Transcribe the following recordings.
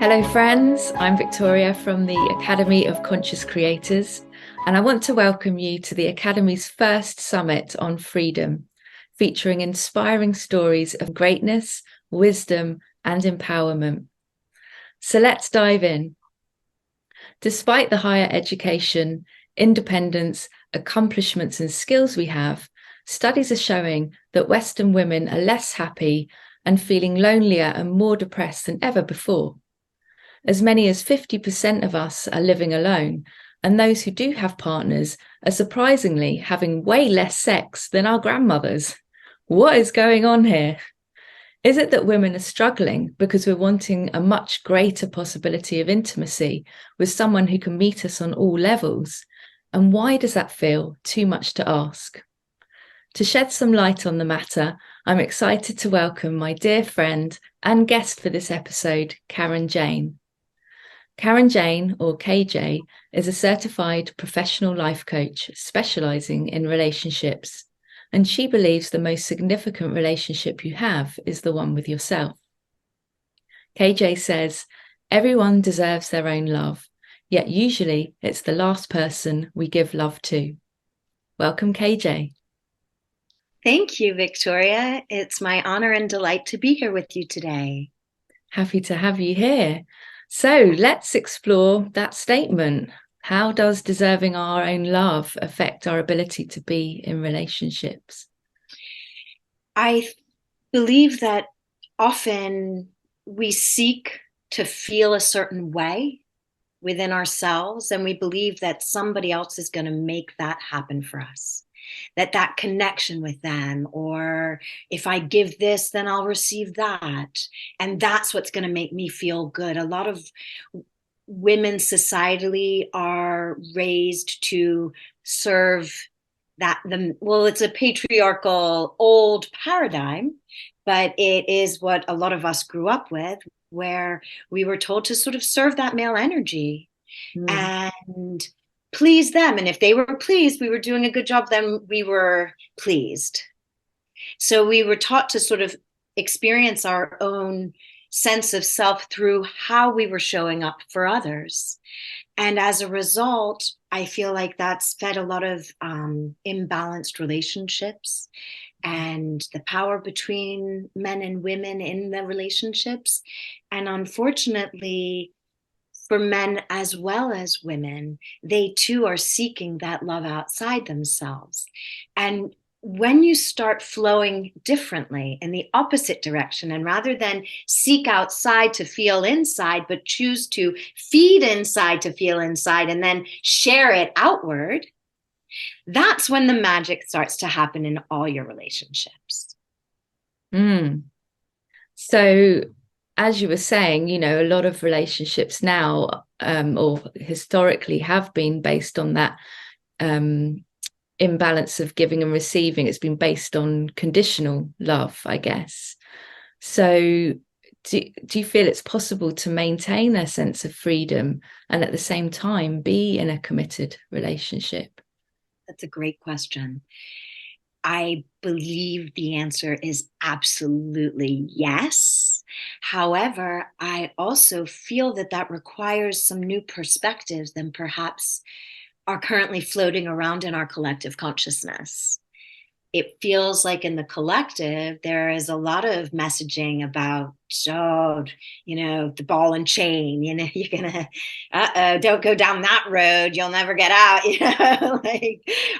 Hello, friends. I'm Victoria from the Academy of Conscious Creators, and I want to welcome you to the Academy's first summit on freedom, featuring inspiring stories of greatness, wisdom, and empowerment. So let's dive in. Despite the higher education, independence, accomplishments, and skills we have, studies are showing that Western women are less happy and feeling lonelier and more depressed than ever before. As many as 50% of us are living alone, and those who do have partners are surprisingly having way less sex than our grandmothers. What is going on here? Is it that women are struggling because we're wanting a much greater possibility of intimacy with someone who can meet us on all levels? And why does that feel too much to ask? To shed some light on the matter, I'm excited to welcome my dear friend and guest for this episode, Jayne. Jayne, or KJ, is a certified professional life coach specializing in relationships, and she believes the most significant relationship you have is the one with yourself. KJ says, everyone deserves their own love, yet usually it's the last person we give love to. Welcome, KJ. Thank you, Victoria. It's my honor and delight to be here with you today. Happy to have you here. So let's explore that statement. How does deserving our own love affect our ability to be in relationships? I believe that often we seek to feel a certain way within ourselves, and we believe that somebody else is going to make that happen for us. That connection with them, or if I give this, then I'll receive that. And that's what's going to make me feel good. A lot of women societally are raised to serve it's a patriarchal old paradigm, but it is what a lot of us grew up with, where we were told to sort of serve that male energy and please them. And if they were pleased, we were doing a good job, then we were pleased. So we were taught to sort of experience our own sense of self through how we were showing up for others. And as a result, I feel like that's fed a lot of imbalanced relationships and the power between men and women in the relationships. And unfortunately, for men as well as women, they too are seeking that love outside themselves. And when you start flowing differently in the opposite direction, and rather than seek outside to feel inside, but choose to feed inside to feel inside and then share it outward, that's when the magic starts to happen in all your relationships. So, as you were saying, a lot of relationships now, or historically, have been based on that imbalance of giving and receiving. It's been based on conditional love, I guess. So do you feel it's possible to maintain a sense of freedom and at the same time be in a committed relationship? That's a great question. I believe the answer is absolutely yes. However, I also feel that requires some new perspectives than perhaps are currently floating around in our collective consciousness. It feels like in the collective, there is a lot of messaging about, the ball and chain, you're going to, don't go down that road. You'll never get out.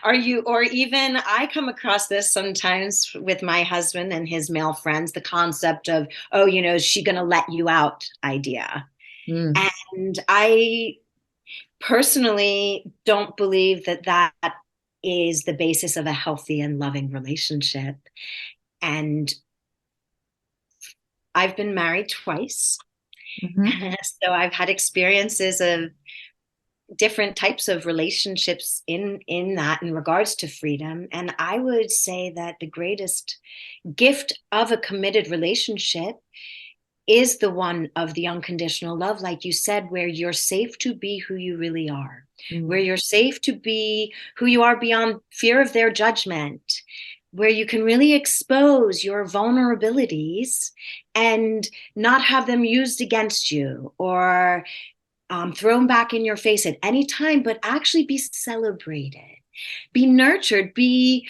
Or even I come across this sometimes with my husband and his male friends, the concept of, is she going to let you out idea. And I personally don't believe that is the basis of a healthy and loving relationship. And I've been married twice. So I've had experiences of different types of relationships in that in regards to freedom. And I would say that the greatest gift of a committed relationship is the one of the unconditional love, like you said, where you're safe to be who you really are, where you're safe to be who you are beyond fear of their judgment. where you can really expose your vulnerabilities and not have them used against you or thrown back in your face at any time, but actually be celebrated, be nurtured, be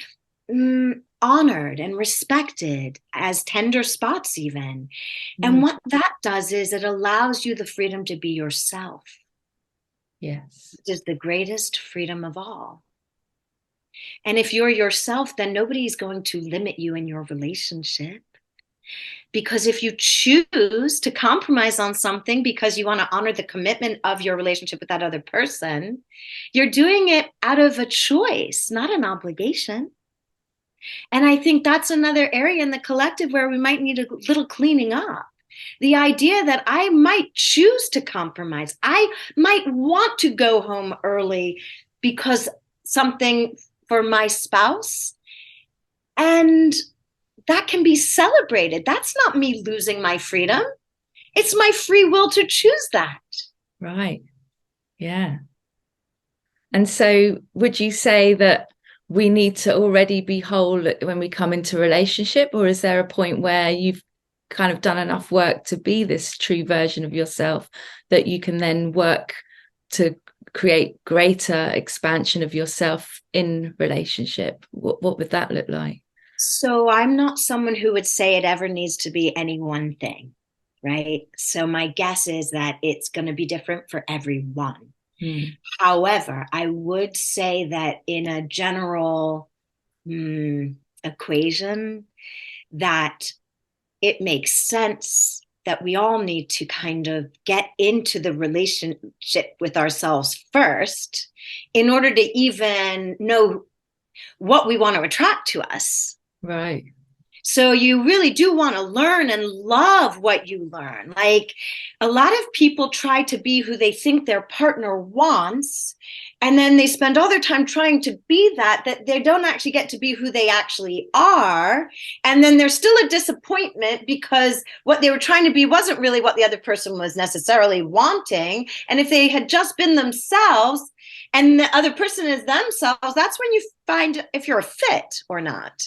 honored and respected as tender spots, even. And Mm. what that does is it allows you the freedom to be yourself, Yes. which is the greatest freedom of all. And if you're yourself, then nobody's going to limit you in your relationship. Because if you choose to compromise on something because you want to honor the commitment of your relationship with that other person, you're doing it out of a choice, not an obligation. And I think that's another area in the collective where we might need a little cleaning up. The idea that I might choose to compromise, I might want to go home early because something for my spouse, and that can be celebrated. That's not me losing my freedom. It's my free will to choose that. Right. Yeah. And so would you say that we need to already be whole when we come into relationship, or is there a point where you've kind of done enough work to be this true version of yourself that you can then work to create greater expansion of yourself in relationship? What would that look like? So I'm not someone who would say it ever needs to be any one thing, right? So my guess is that it's going to be different for everyone. However, I would say that in a general equation, that it makes sense that we all need to kind of get into the relationship with ourselves first in order to even know what we want to attract to us. Right. So you really do want to learn and love what you learn. Like, a lot of people try to be who they think their partner wants, and then they spend all their time trying to be that they don't actually get to be who they actually are. And then there's still a disappointment because what they were trying to be wasn't really what the other person was necessarily wanting. And if they had just been themselves and the other person is themselves, that's when you find if you're a fit or not.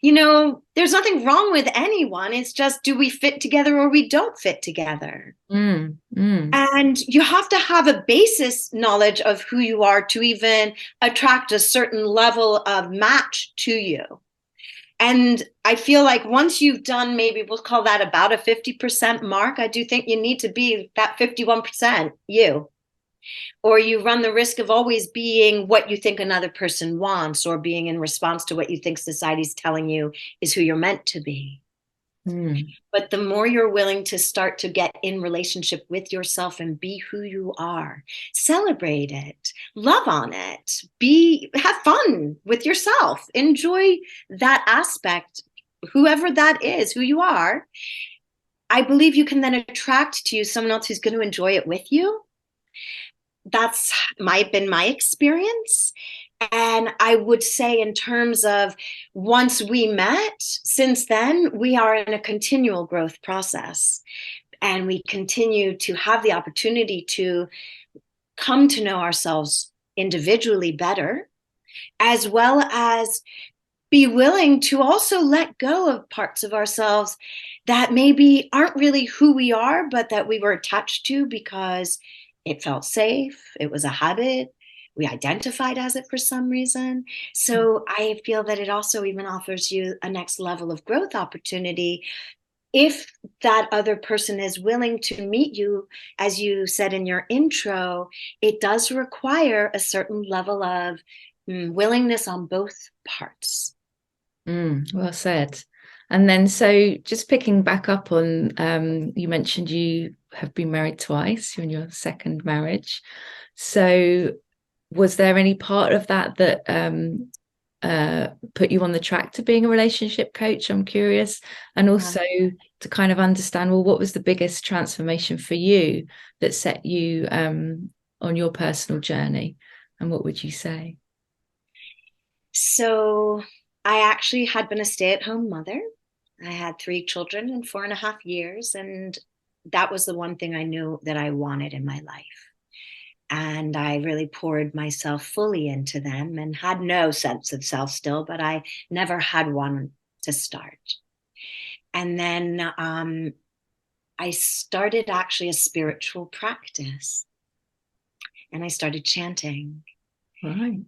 You know, there's nothing wrong with anyone. It's just, do we fit together or we don't fit together? And you have to have a basis knowledge of who you are to even attract a certain level of match to you. And I feel like once you've done, maybe we'll call that about a 50% mark, I do think you need to be that 51% you. Or you run the risk of always being what you think another person wants, or being in response to what you think society's telling you is who you're meant to be. But the more you're willing to start to get in relationship with yourself and be who you are, celebrate it, love on it, have fun with yourself, enjoy that aspect, whoever that is, who you are. I believe you can then attract to you someone else who's going to enjoy it with you. That's been my experience. And I would say, in terms of once we met, since then, we are in a continual growth process. And we continue to have the opportunity to come to know ourselves individually better, as well as be willing to also let go of parts of ourselves that maybe aren't really who we are, but that we were attached to because it felt safe, it was a habit, we identified as it for some reason. So I feel that it also even offers you a next level of growth opportunity if that other person is willing to meet you. As you said in your intro, it does require a certain level of willingness on both parts. Well said. And then, so just picking back up on, you mentioned you have been married twice, you're in your second marriage. So was there any part of that put you on the track to being a relationship coach? I'm curious. And also to kind of understand, well, what was the biggest transformation for you that set you on your personal journey? And what would you say? So I actually had been a stay-at-home mother. I had 3 children in 4.5 years, and that was the one thing I knew that I wanted in my life. And I really poured myself fully into them and had no sense of self still, but I never had one to start. And then I started actually a spiritual practice, and I started chanting Right.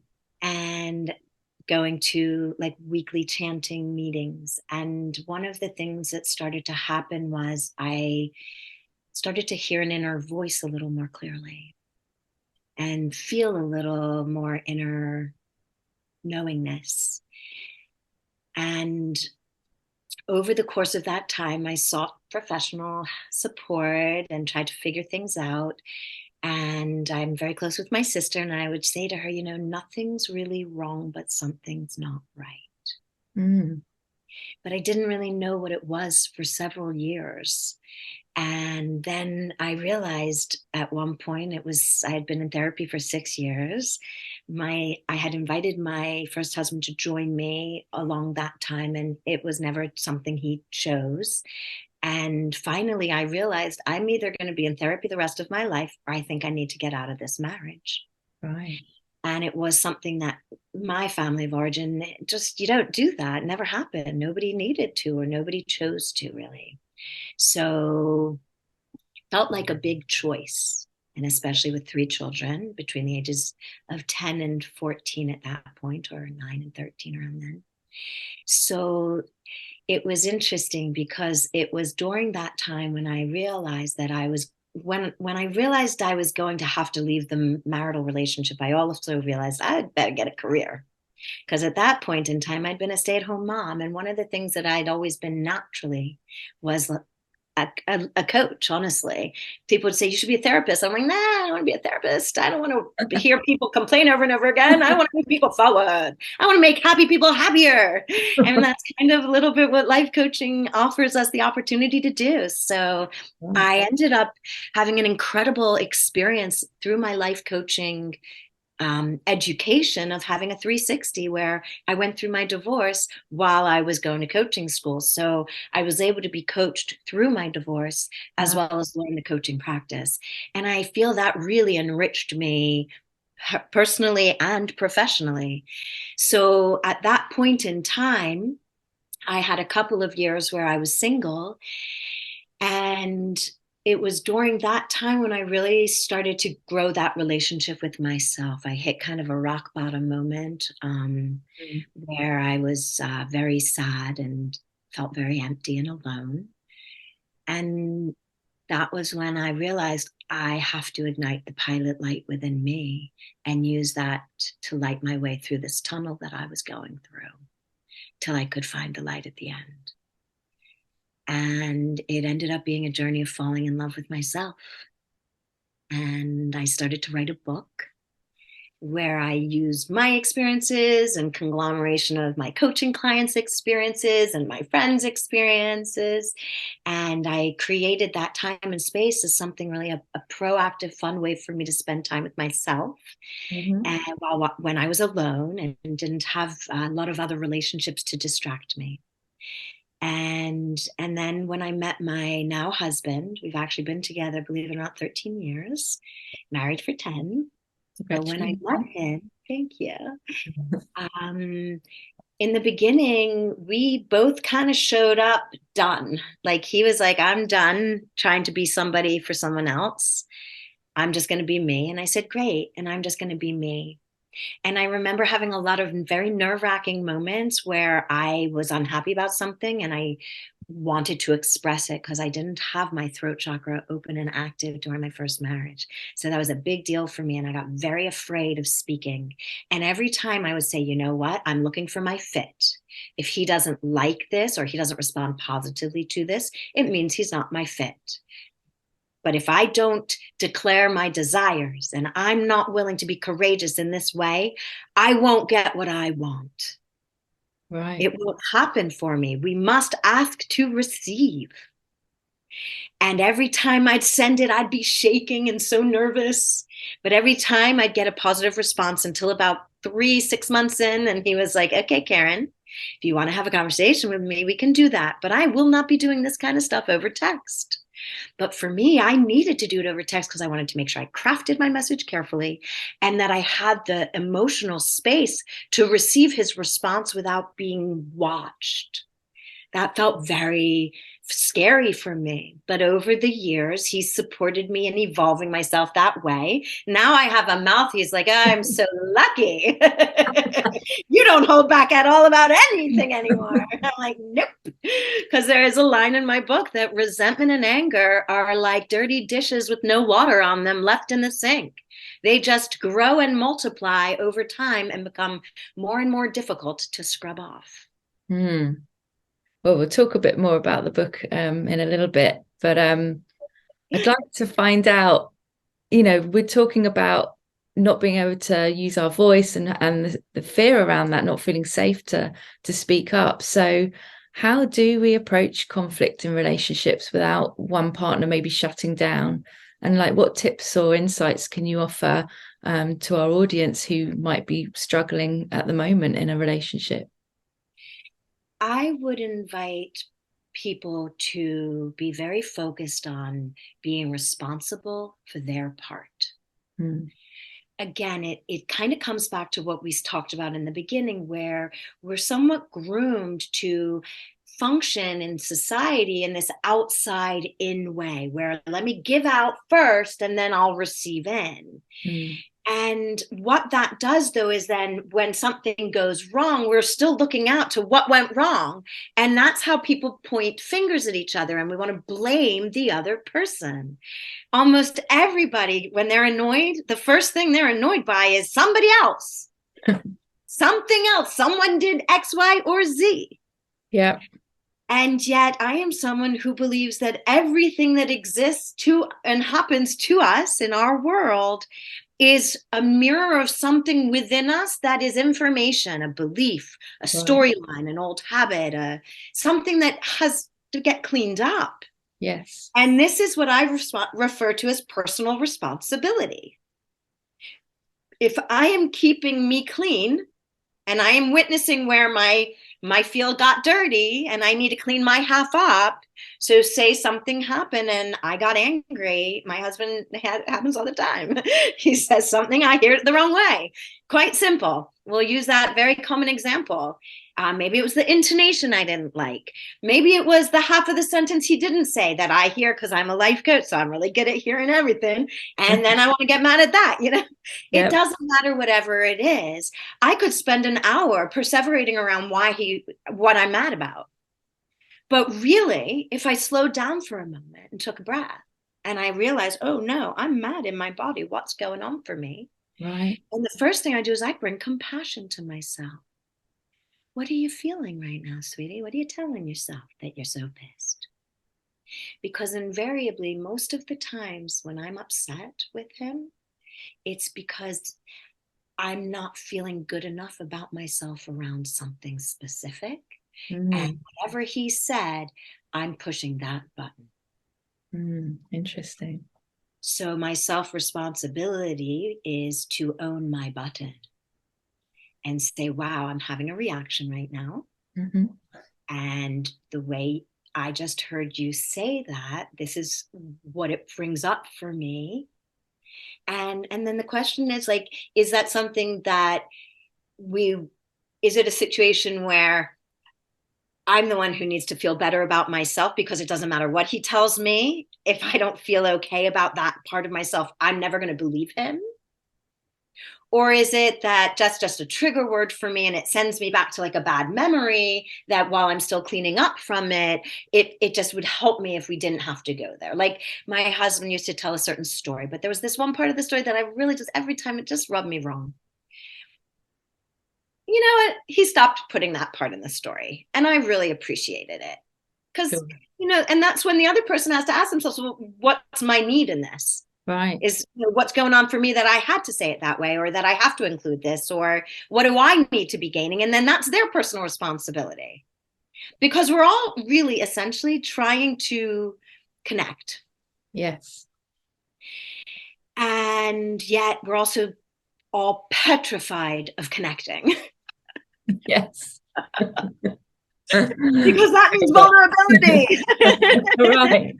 and going to like weekly chanting meetings. And one of the things that started to happen was I started to hear an inner voice a little more clearly and feel a little more inner knowingness. And over the course of that time, I sought professional support and tried to figure things out. And I'm very close with my sister, and I would say to her, nothing's really wrong, but something's not right. Mm. But I didn't really know what it was for several years. And then I realized at one point I had been in therapy for 6 years. I had invited my first husband to join me along that time, and it was never something he chose. And finally, I realized I'm either going to be in therapy the rest of my life, or I think I need to get out of this marriage. Right. And it was something that my family of origin, just, you don't do that. It never happened. Nobody needed to, or nobody chose to, really. So it felt like a big choice. And especially with 3 children between the ages of 10 and 14 at that point, or 9 and 13 around then. So it was interesting because it was during that time when I realized that when I realized I was going to have to leave the marital relationship, I also realized I'd better get a career. Because at that point in time, I'd been a stay-at-home mom. And one of the things that I'd always been naturally was a coach, honestly. People would say, you should be a therapist. I'm like, nah, I don't want to be a therapist. I don't want to hear people complain over and over again. I want to move people forward. I want to make happy people happier. And that's kind of a little bit what life coaching offers us the opportunity to do. So I ended up having an incredible experience through my life coaching education of having a 360, where I went through my divorce while I was going to coaching school. So I was able to be coached through my divorce as Wow. well as learn the coaching practice. And I feel that really enriched me personally and professionally. So at that point in time, I had a couple of years where I was single, and it was during that time when I really started to grow that relationship with myself. I hit kind of a rock bottom moment Mm. where I was very sad and felt very empty and alone. And that was when I realized I have to ignite the pilot light within me and use that to light my way through this tunnel that I was going through till I could find the light at the end. And it ended up being a journey of falling in love with myself. And I started to write a book where I used my experiences and conglomeration of my coaching clients' experiences and my friends' experiences. And I created that time and space as something really a proactive, fun way for me to spend time with myself. Mhm. And when I was alone and didn't have a lot of other relationships to distract me. And then when I met my now husband, we've actually been together, believe it or not, 13 years, married for 10. But when I met Congratulations. him, thank you. Um, in the beginning, we both kind of showed up done. Like he was like, I'm done trying to be somebody for someone else. I'm just going to be me. And I said, great. And I'm just going to be me. And I remember having a lot of very nerve-wracking moments where I was unhappy about something and I wanted to express it because I didn't have my throat chakra open and active during my first marriage. So that was a big deal for me. And I got very afraid of speaking. And every time I would say, you know what, I'm looking for my fit. If he doesn't like this or he doesn't respond positively to this, it means he's not my fit. But if I don't declare my desires and I'm not willing to be courageous in this way, I won't get what I want. Right. It won't happen for me. We must ask to receive. And every time I'd send it, I'd be shaking and so nervous. But every time I'd get a positive response until about 6 months in. And he was like, okay, Karen, if you want to have a conversation with me, we can do that. But I will not be doing this kind of stuff over text. But for me, I needed to do it over text because I wanted to make sure I crafted my message carefully and that I had the emotional space to receive his response without being watched. That felt very scary for me. But over the years, he supported me in evolving myself that way. Now I have a mouth. He's like, I'm so lucky. You don't hold back at all about anything anymore. I'm like, nope. Because there is a line in my book that resentment and anger are like dirty dishes with no water on them left in the sink. They just grow and multiply over time and become more and more difficult to scrub off. Hmm. Well, we'll talk a bit more about the book in a little bit, but I'd like to find out, we're talking about not being able to use our voice and the fear around that, not feeling safe to speak up. So how do we approach conflict in relationships without one partner maybe shutting down? And like, what tips or insights can you offer to our audience who might be struggling at the moment in a relationship? I would invite people to be very focused on being responsible for their part. Mm. Again, it kind of comes back to what we talked about in the beginning, where we're somewhat groomed to function in society in this outside in way, where let me give out first and then I'll receive in. Mm. And what that does, though, is then when something goes wrong, we're still looking out to what went wrong. And that's how people point fingers at each other. And we want to blame the other person. Almost everybody, when they're annoyed, the first thing they're annoyed by is somebody else, something else. Someone did X, Y, or Z. Yeah. And yet I am someone who believes that everything that exists to and happens to us in our world is a mirror of something within us that is information, a belief, a storyline, an old habit, something that has to get cleaned up. Yes. And this is what I refer to as personal responsibility. If I am keeping me clean and I am witnessing where my field got dirty and I need to clean my half up. So say something happened and I got angry. My husband happens all the time. He says something, I hear it the wrong way. Quite simple. We'll use that very common example. Maybe it was the intonation I didn't like. Maybe it was the half of the sentence he didn't say that I hear because I'm a life coach. So I'm really good at hearing everything. And then I want to get mad at that. Yep. It doesn't matter whatever it is. I could spend an hour perseverating around what I'm mad about. But really, if I slowed down for a moment and took a breath and I realized, oh no, I'm mad in my body. What's going on for me? Right. And the first thing I do is I bring compassion to myself. What are you feeling right now, sweetie? What are you telling yourself that you're so pissed? Because invariably, most of the times when I'm upset with him, it's because I'm not feeling good enough about myself around something specific. And whatever he said, I'm pushing that button. Interesting. So my self-responsibility is to own my button and say, wow, I'm having a reaction right now. Mm-hmm. And the way I just heard you say that, this is what it brings up for me. And then the question is like, is that something that is it a situation where I'm the one who needs to feel better about myself because it doesn't matter what he tells me. If I don't feel okay about that part of myself, I'm never going to believe him. Or is it that that's just a trigger word for me and it sends me back to like a bad memory that while I'm still cleaning up from it, it just would help me if we didn't have to go there. Like my husband used to tell a certain story, but there was this one part of the story that I really just, every time it just rubbed me wrong. You know what? He stopped putting that part in the story. And I really appreciated it. Because, and that's when the other person has to ask themselves, well, what's my need in this? Right. Is what's going on for me that I had to say it that way, or that I have to include this, or what do I need to be gaining? And then that's their personal responsibility. Because we're all really essentially trying to connect. Yes. And yet we're also all petrified of connecting. Yes. Because that means vulnerability. Right.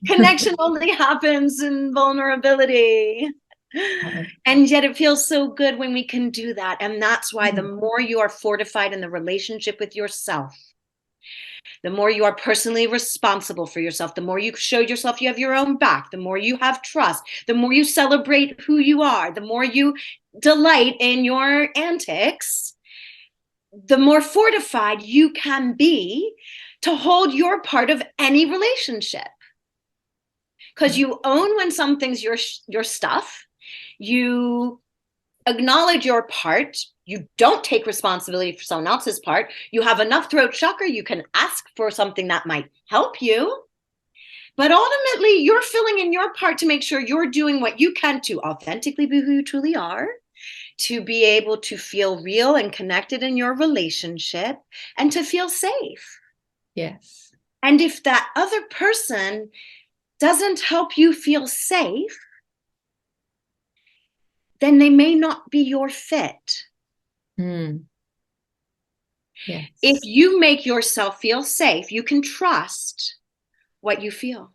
Connection only happens in vulnerability. And yet it feels so good when we can do that. And that's why the more you are fortified in the relationship with yourself, the more you are personally responsible for yourself, the more you show yourself you have your own back, the more you have trust, the more you celebrate who you are, the more you delight in your antics, the more fortified you can be to hold your part of any relationship. Because you own when something's your stuff, you acknowledge your part, you don't take responsibility for someone else's part, you have enough throat chakra, you can ask for something that might help you, but ultimately you're filling in your part to make sure you're doing what you can to authentically be who you truly are, to be able to feel real and connected in your relationship, and to feel safe. Yes. And if that other person doesn't help you feel safe, then they may not be your fit. Yes. If you make yourself feel safe, you can trust what you feel.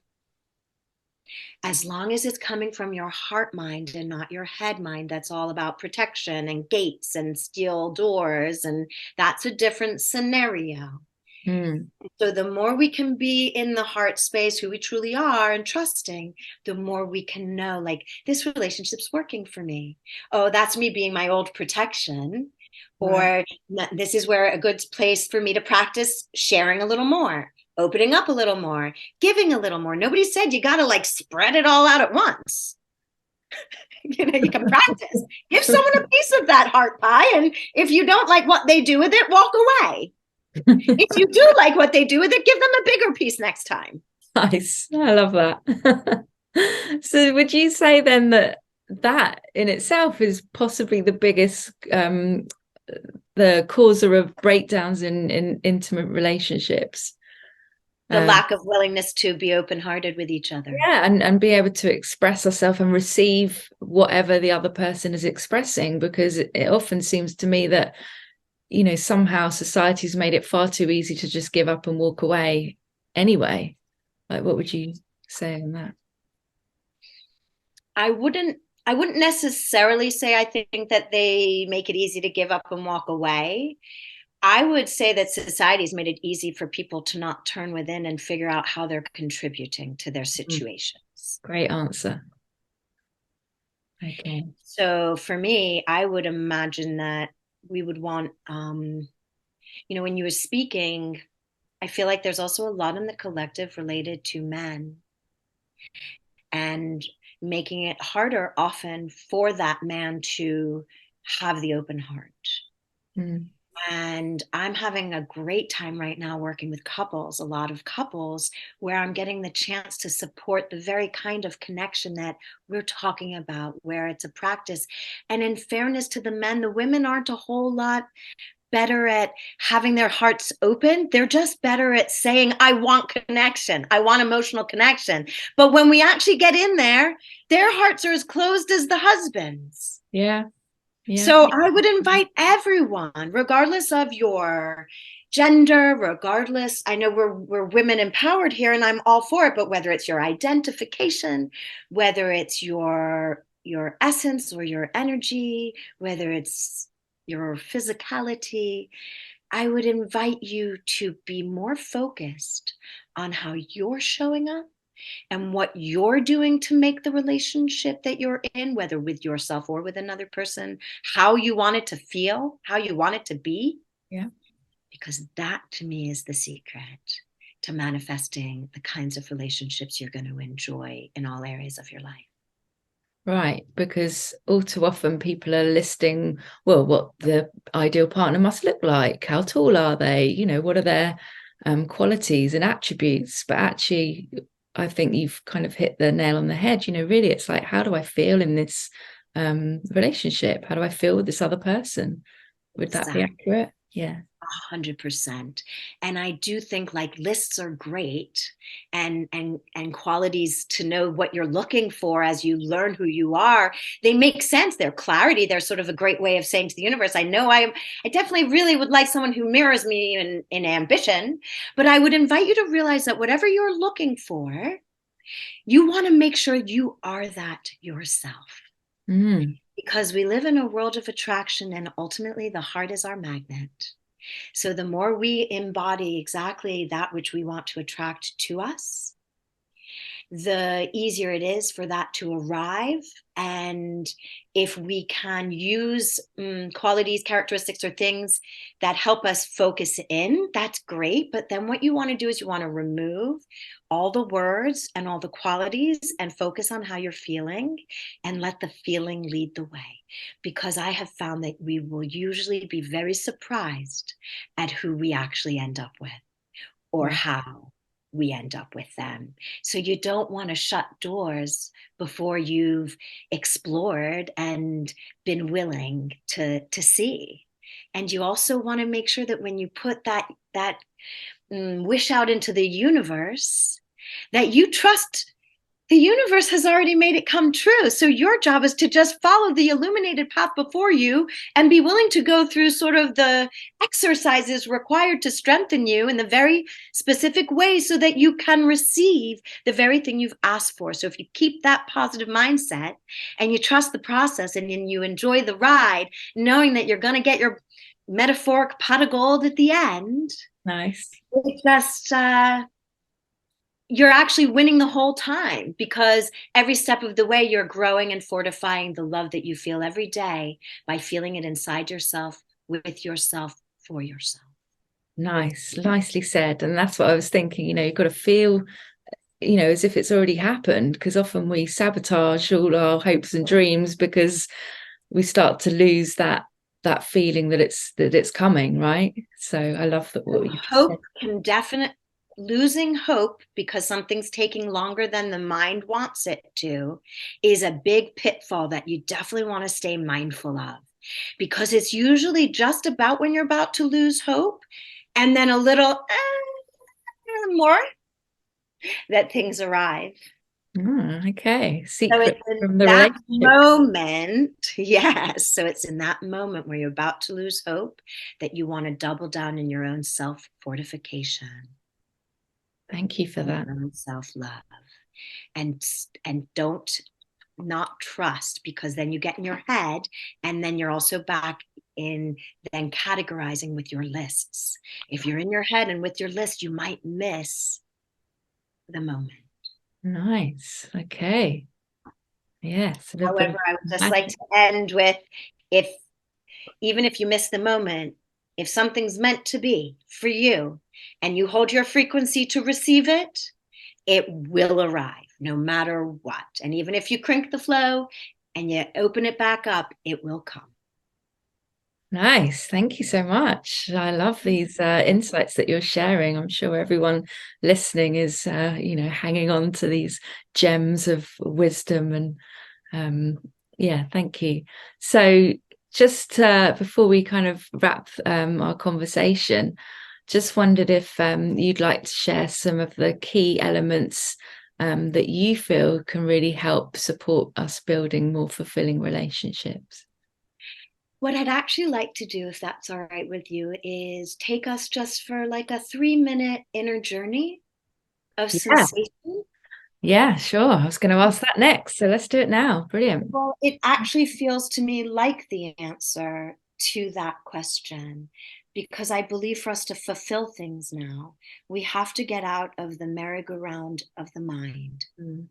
As long as it's coming from your heart mind and not your head mind, that's all about protection and gates and steel doors. And that's a different scenario. So the more we can be in the heart space, who we truly are, and trusting, the more we can know, like, this relationship's working for me. Oh, that's me being my old protection. Right. Or this is where a good place for me to practice sharing a little more, opening up a little more, giving a little more. Nobody said you got to like spread it all out at once. You know, you can practice. Give someone a piece of that heart pie. And if you don't like what they do with it, walk away. If you do like what they do with it, give them a bigger piece next time. Nice. I love that. So would you say then that in itself is possibly the biggest the causer of breakdowns in intimate relationships? The lack of willingness to be open-hearted with each other. Yeah, and be able to express ourselves and receive whatever the other person is expressing, because it often seems to me that, you know, somehow society's made it far too easy to just give up and walk away anyway. Like, what would you say on that? I wouldn't necessarily say I think that they make it easy to give up and walk away. I would say that society's made it easy for people to not turn within and figure out how they're contributing to their situations. Great answer. Okay. So for me, I would imagine that we would want, you know, when you were speaking, I feel like there's also a lot in the collective related to men and making it harder often for that man to have the open heart. And I'm having a great time right now working with couples, a lot of couples, where I'm getting the chance to support the very kind of connection that we're talking about, where it's a practice. And in fairness to the men, the women aren't a whole lot better at having their hearts open. They're just better at saying, I want connection. I want emotional connection. But when we actually get in there, their hearts are as closed as the husband's. Yeah. Yeah. So I would invite everyone, regardless of your gender, regardless, I know we're women empowered here and I'm all for it, but whether it's your identification, whether it's your essence or your energy, whether it's your physicality, I would invite you to be more focused on how you're showing up and what you're doing to make the relationship that you're in, whether with yourself or with another person, how you want it to feel, how you want it to be. Yeah. Because that to me is the secret to manifesting the kinds of relationships you're going to enjoy in all areas of your life. Right, because all too often people are listing, well, what the ideal partner must look like, how tall are they, you know, what are their qualities and attributes, but actually I think you've kind of hit the nail on the head. You know, really, it's like, how do I feel in this relationship? How do I feel with this other person? Would that be accurate? Yeah. 100%. And I do think like lists are great, and qualities to know what you're looking for as you learn who you are. They make sense. They're clarity. They're sort of a great way of saying to the universe, I know I definitely really would like someone who mirrors me in ambition, but I would invite you to realize that whatever you're looking for, you want to make sure you are that yourself. Mm. Because we live in a world of attraction, and ultimately the heart is our magnet. So the more we embody exactly that which we want to attract to us, the easier it is for that to arrive. And if we can use qualities, characteristics, or things that help us focus in, that's great. But then what you want to do is you want to remove all the words and all the qualities and focus on how you're feeling and let the feeling lead the way. Because I have found that we will usually be very surprised at who we actually end up with, or how we end up with them. So you don't want to shut doors before you've explored and been willing to see. And you also want to make sure that when you put that wish out into the universe, that you trust the universe has already made it come true. So your job is to just follow the illuminated path before you and be willing to go through sort of the exercises required to strengthen you in the very specific way so that you can receive the very thing you've asked for. So if you keep that positive mindset and you trust the process and then you enjoy the ride, knowing that you're going to get your metaphoric pot of gold at the end. Nice. It just, you're actually winning the whole time, because every step of the way you're growing and fortifying the love that you feel every day by feeling it inside yourself, with yourself, for yourself. Nice, nicely said. And that's what I was thinking, you've got to feel, as if it's already happened, because often we sabotage all our hopes and dreams because we start to lose that feeling that it's coming, right? So I love that what you just said. Hope can definitely, losing hope because something's taking longer than the mind wants it to is a big pitfall that you definitely want to stay mindful of, because it's usually just about when you're about to lose hope and then a little more that things arrive. Okay. So it's Secret in from the that relationship. moment, yes. So it's in that moment where you're about to lose hope that you want to double down in your own self fortification. Thank you for that. Self-love, and don't not trust, because then you get in your head and then you're also back in then categorizing with your lists. If you're in your head and with your list, you might miss the moment. Nice. Okay. Yes. However, I would just like to end with, if even if you miss the moment, if something's meant to be for you and you hold your frequency to receive it, it will arrive no matter what. And even if you crank the flow and you open it back up, it will come. Nice. Thank you so much. I love these insights that you're sharing. I'm sure everyone listening is, hanging on to these gems of wisdom. And yeah, thank you. So just before we kind of wrap our conversation, just wondered if you'd like to share some of the key elements that you feel can really help support us building more fulfilling relationships. What I'd actually like to do, if that's all right with you, is take us just for like a 3-minute inner journey of Yeah. sensation. Yeah, sure. I was going to ask that next. So let's do it now. Brilliant. Well, it actually feels to me like the answer to that question, because I believe for us to fulfill things now, we have to get out of the merry-go-round of the mind. Mm.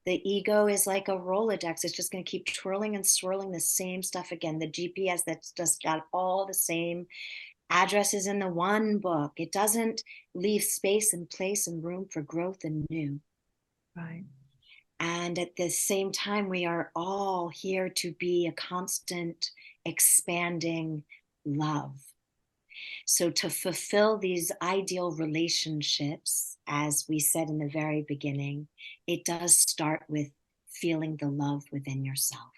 The ego is like a Rolodex. It's just going to keep twirling and swirling the same stuff again. The GPS that's just got all the same addresses in the one book. It doesn't leave space and place and room for growth and new. Right. And at the same time, we are all here to be a constant expanding love. So to fulfill these ideal relationships, as we said in the very beginning, it does start with feeling the love within yourself.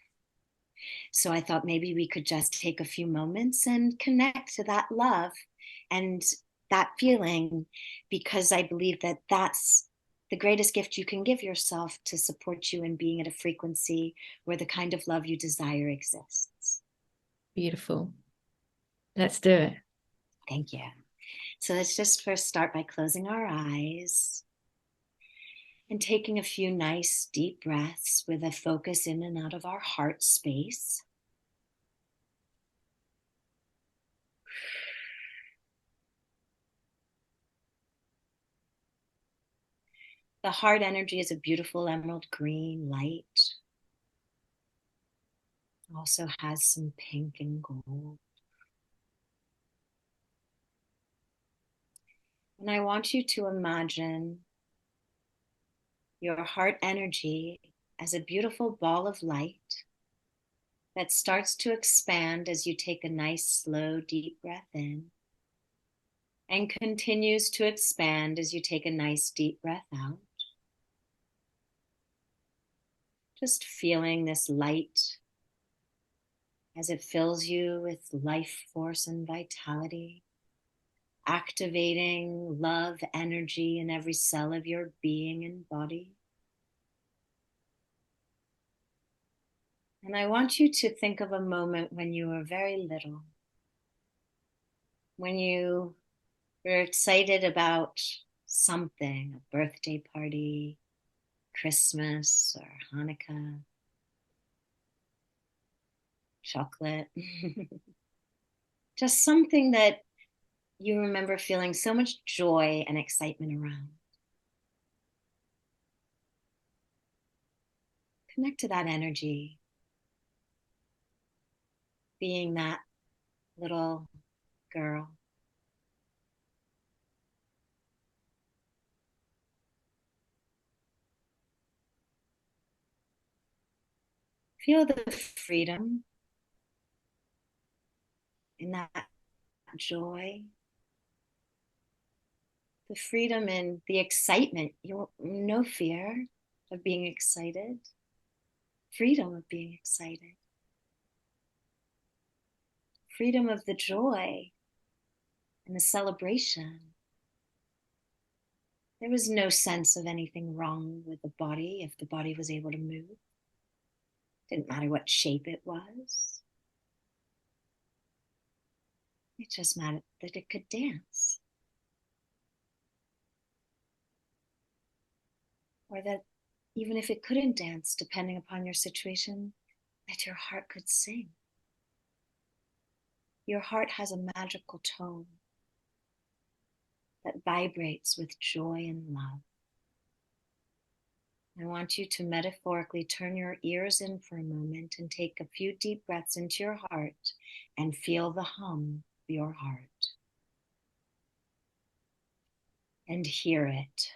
So I thought maybe we could just take a few moments and connect to that love and that feeling, because I believe that that's the greatest gift you can give yourself to support you in being at a frequency where the kind of love you desire exists. Beautiful. Let's do it. Thank you. So let's just first start by closing our eyes and taking a few nice deep breaths with a focus in and out of our heart space. The heart energy is a beautiful emerald green light. Also has some pink and gold. And I want you to imagine your heart energy as a beautiful ball of light that starts to expand as you take a nice, slow, deep breath in, and continues to expand as you take a nice, deep breath out. Just feeling this light as it fills you with life force and vitality, activating love energy in every cell of your being and body. And I want you to think of a moment when you were very little, when you were excited about something, a birthday party, Christmas or Hanukkah, chocolate, just something that you remember feeling so much joy and excitement around. Connect to that energy, being that little girl. Feel the freedom in that joy, the freedom and the excitement. No fear of being excited, freedom of being excited, freedom of the joy and the celebration. There was no sense of anything wrong with the body if the body was able to move. Didn't matter what shape it was. It just mattered that it could dance. Or that even if it couldn't dance, depending upon your situation, that your heart could sing. Your heart has a magical tone that vibrates with joy and love. I want you to metaphorically turn your ears in for a moment and take a few deep breaths into your heart and feel the hum of your heart. And hear it.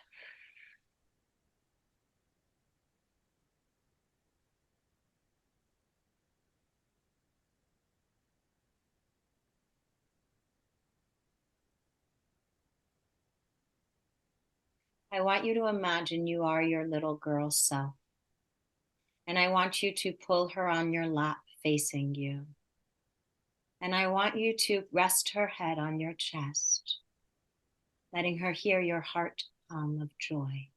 I want you to imagine you are your little girl self. And I want you to pull her on your lap facing you. And I want you to rest her head on your chest, letting her hear your heart hum of joy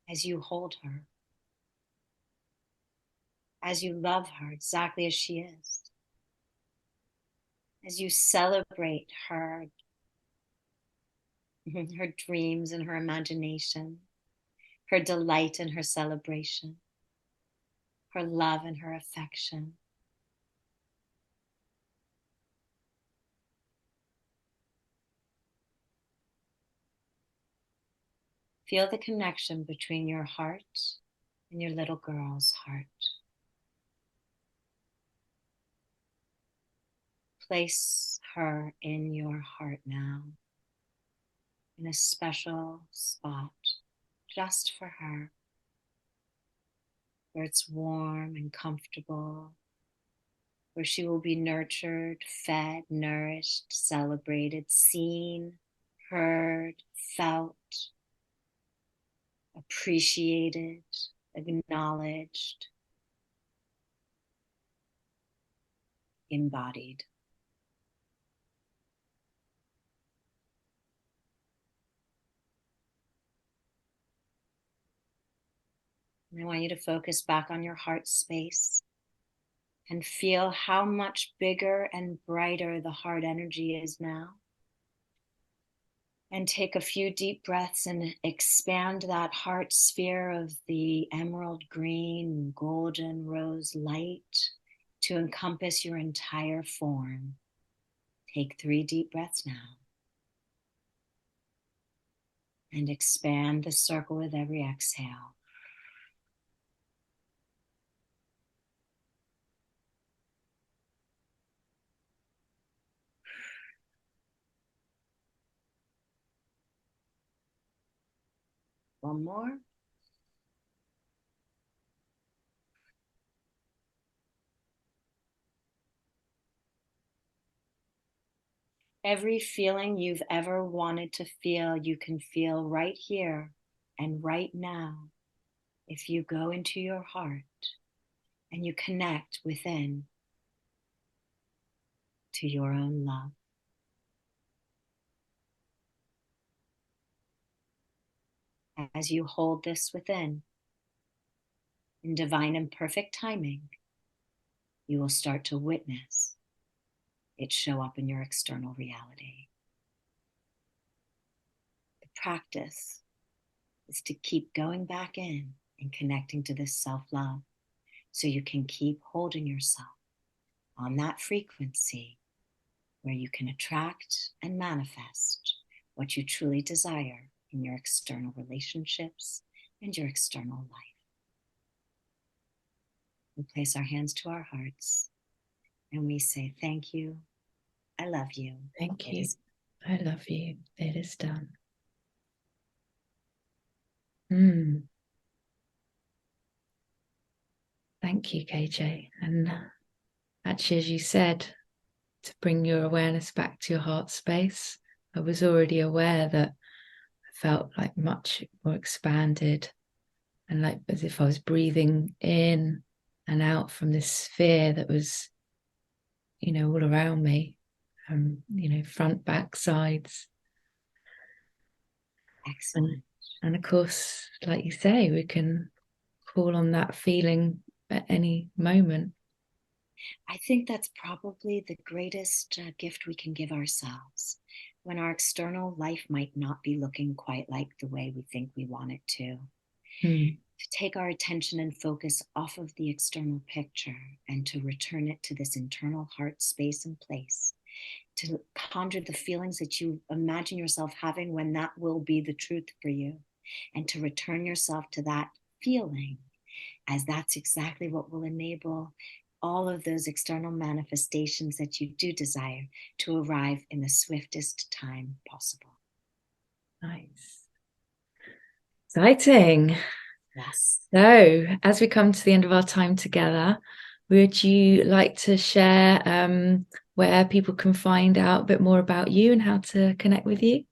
as you hold her, as you love her exactly as she is, as you celebrate her, her dreams and her imagination, her delight and her celebration, her love and her affection. Feel the connection between your heart and your little girl's heart. Place her in your heart now, in a special spot just for her, where it's warm and comfortable, where she will be nurtured, fed, nourished, celebrated, seen, heard, felt, appreciated, acknowledged, embodied. I want you to focus back on your heart space and feel how much bigger and brighter the heart energy is now. And take a few deep breaths and expand that heart sphere of the emerald green, golden rose light to encompass your entire form. Take 3 deep breaths now. And expand the circle with every exhale. One more. Every feeling you've ever wanted to feel, you can feel right here and right now if you go into your heart and you connect within to your own love. As you hold this within, in divine and perfect timing, you will start to witness it show up in your external reality. The practice is to keep going back in and connecting to this self-love so you can keep holding yourself on that frequency where you can attract and manifest what you truly desire in your external relationships and your external life. We place our hands to our hearts and we say, thank you. I love you. Thank you. I love you. It is done. Thank you, KJ. And actually, as you said, to bring your awareness back to your heart space, I was already aware that I felt like much more expanded and like as if I was breathing in and out from this sphere that was, all around me, front, back, sides. Excellent. And of course, like you say, we can call on that feeling at any moment. I think that's probably the greatest gift we can give ourselves when our external life might not be looking quite like the way we think we want it to. To take our attention and focus off of the external picture and to return it to this internal heart space and place, to conjure the feelings that you imagine yourself having when that will be the truth for you, and to return yourself to that feeling, as that's exactly what will enable all of those external manifestations that you do desire to arrive in the swiftest time possible. Nice. Exciting. Yes. So, as we come to the end of our time together, would you like to share where people can find out a bit more about you and how to connect with you?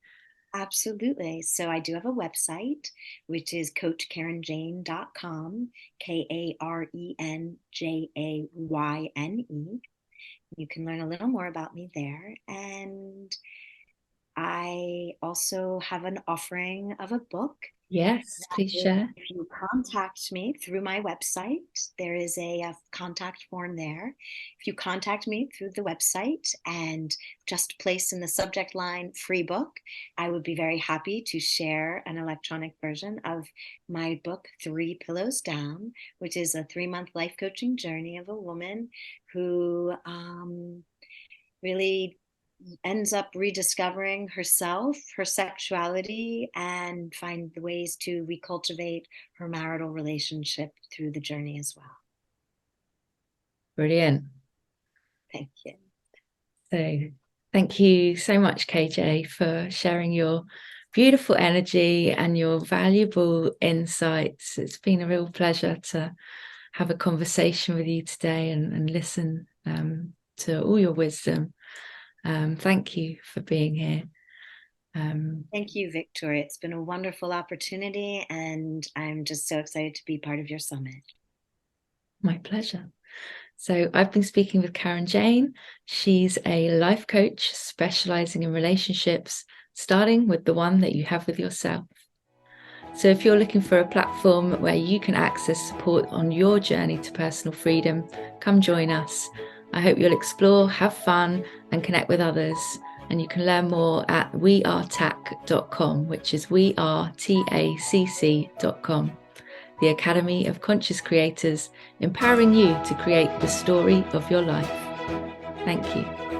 Absolutely. So I do have a website, which is coachkarenjayne.com, KarenJayne. You can learn a little more about me there. And I also have an offering of a book. Yes, please share. If you contact me through my website, there is a contact form there. If you contact me through the website and just place in the subject line free book, I would be very happy to share an electronic version of my book, 3 Pillows Down, which is a 3-month life coaching journey of a woman who really ends up rediscovering herself, her sexuality, and find the ways to recultivate her marital relationship through the journey as well. Brilliant. Thank you. So thank you so much, KJ, for sharing your beautiful energy and your valuable insights. It's been a real pleasure to have a conversation with you today and listen to all your wisdom. Thank you for being here. Thank you, Victoria. It's been a wonderful opportunity, and I'm just so excited to be part of your summit. My pleasure. So I've been speaking with Karen Jayne. She's a life coach specializing in relationships, starting with the one that you have with yourself. So if you're looking for a platform where you can access support on your journey to personal freedom, come join us. I hope you'll explore, have fun, and connect with others. And you can learn more at wearetac.com, which is weartacc.com. The Academy of Conscious Creators, empowering you to create the story of your life. Thank you.